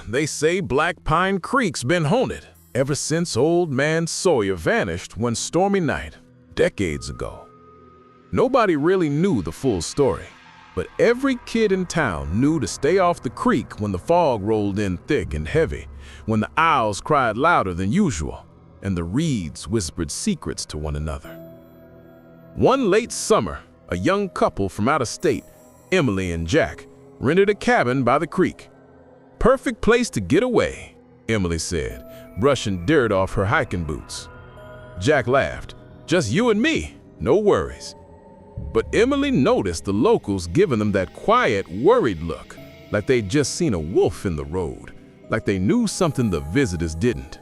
They say Black Pine Creek's been haunted ever since Old Man Sawyer vanished one stormy night, decades ago. Nobody really knew the full story, but every kid in town knew to stay off the creek when the fog rolled in thick and heavy, when the owls cried louder than usual, and the reeds whispered secrets to one another. One late summer, a young couple from out of state, Emily and Jack, rented a cabin by the creek. "Perfect place to get away," Emily said, brushing dirt off her hiking boots. Jack laughed. "Just you and me, no worries." But Emily noticed the locals giving them that quiet, worried look, like they'd just seen a wolf in the road, like they knew something the visitors didn't.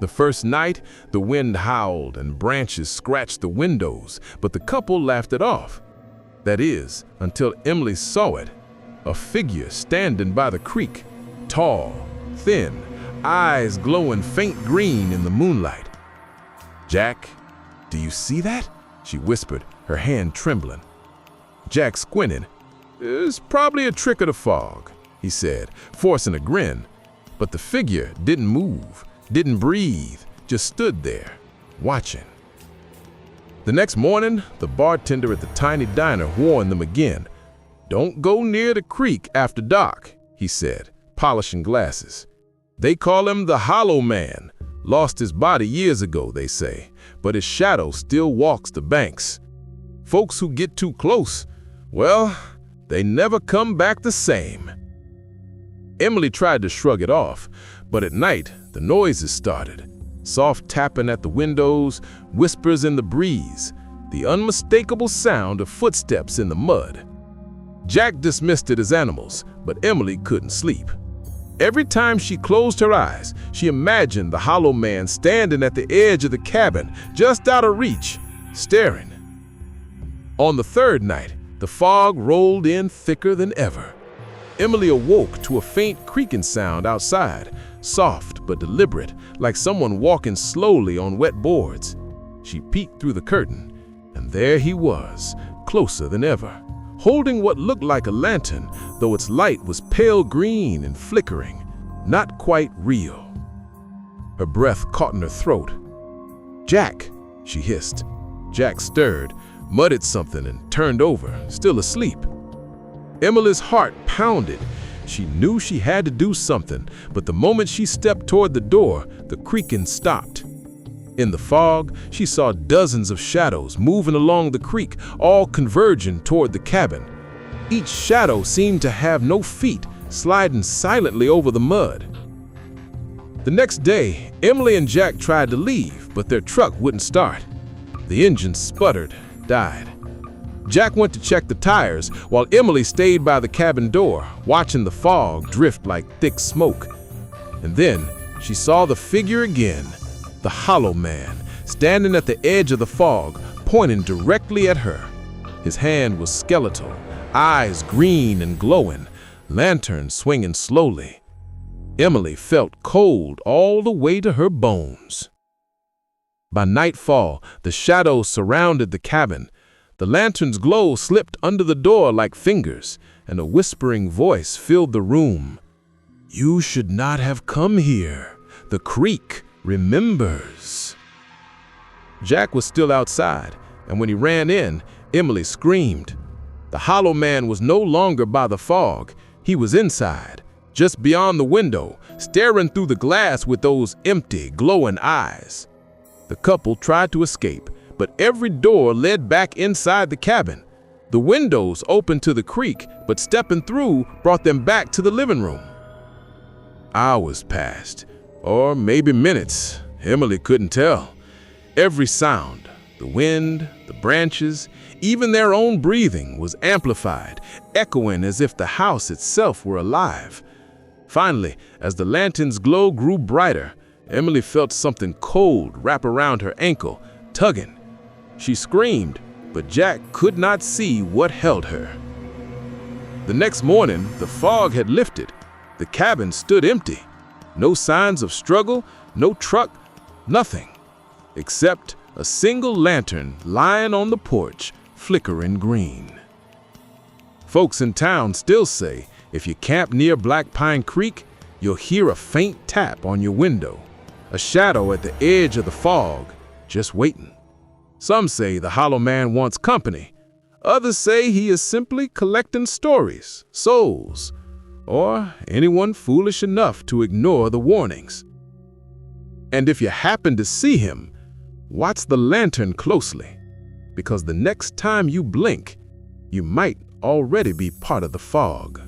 The first night, the wind howled and branches scratched the windows, but the couple laughed it off. That is, until Emily saw it. A figure standing by the creek, tall, thin, eyes glowing faint green in the moonlight. "Jack, do you see that?" she whispered, her hand trembling. Jack squinted. "It's probably a trick of the fog," he said, forcing a grin. But the figure didn't move, didn't breathe, just stood there, watching. The next morning, the bartender at the tiny diner warned them again. "Don't go near the creek after dark," he said, polishing glasses. "They call him the Hollow Man. Lost his body years ago, they say, but his shadow still walks the banks. Folks who get too close, well, they never come back the same." Emily tried to shrug it off, but at night, the noises started. Soft tapping at the windows, whispers in the breeze, the unmistakable sound of footsteps in the mud. Jack dismissed it as animals, but Emily couldn't sleep. Every time she closed her eyes, she imagined the Hollow Man standing at the edge of the cabin, just out of reach, staring. On the third night, the fog rolled in thicker than ever. Emily awoke to a faint creaking sound outside, soft but deliberate, like someone walking slowly on wet boards. She peeked through the curtain, and there he was, closer than ever, holding what looked like a lantern, though its light was pale green and flickering, not quite real. Her breath caught in her throat. "Jack," she hissed. Jack stirred, muttered something, and turned over, still asleep. Emily's heart pounded. She knew she had to do something, but the moment she stepped toward the door, the creaking stopped. In the fog, she saw dozens of shadows moving along the creek, all converging toward the cabin. Each shadow seemed to have no feet, sliding silently over the mud. The next day, Emily and Jack tried to leave, but their truck wouldn't start. The engine sputtered, died. Jack went to check the tires, while Emily stayed by the cabin door, watching the fog drift like thick smoke. And then she saw the figure again, the Hollow Man, standing at the edge of the fog, pointing directly at her. His hand was skeletal, eyes green and glowing, lantern swinging slowly. Emily felt cold all the way to her bones. By nightfall, the shadows surrounded the cabin. The lantern's glow slipped under the door like fingers, and a whispering voice filled the room. "You should not have come here. The creek remembers." Jack was still outside, and when he ran in, Emily screamed. The Hollow Man was no longer by the fog. He was inside, just beyond the window, staring through the glass with those empty, glowing eyes. The couple tried to escape, but every door led back inside the cabin. The windows opened to the creek, but stepping through brought them back to the living room. Hours passed, or maybe minutes. Emily couldn't tell. Every sound, the wind, the branches, even their own breathing was amplified, echoing as if the house itself were alive. Finally, as the lantern's glow grew brighter, Emily felt something cold wrap around her ankle, tugging. She screamed, but Jack could not see what held her. The next morning, the fog had lifted. The cabin stood empty. No signs of struggle, no truck, nothing, except a single lantern lying on the porch, flickering green. Folks in town still say If you camp near Black Pine Creek, you'll hear a faint tap on your window, a shadow at the edge of the fog, just waiting. Some say the Hollow Man wants company. Others say he is simply collecting stories, souls, or anyone foolish enough to ignore the warnings. And if you happen to see him, watch the lantern closely, because the next time you blink, you might already be part of the fog.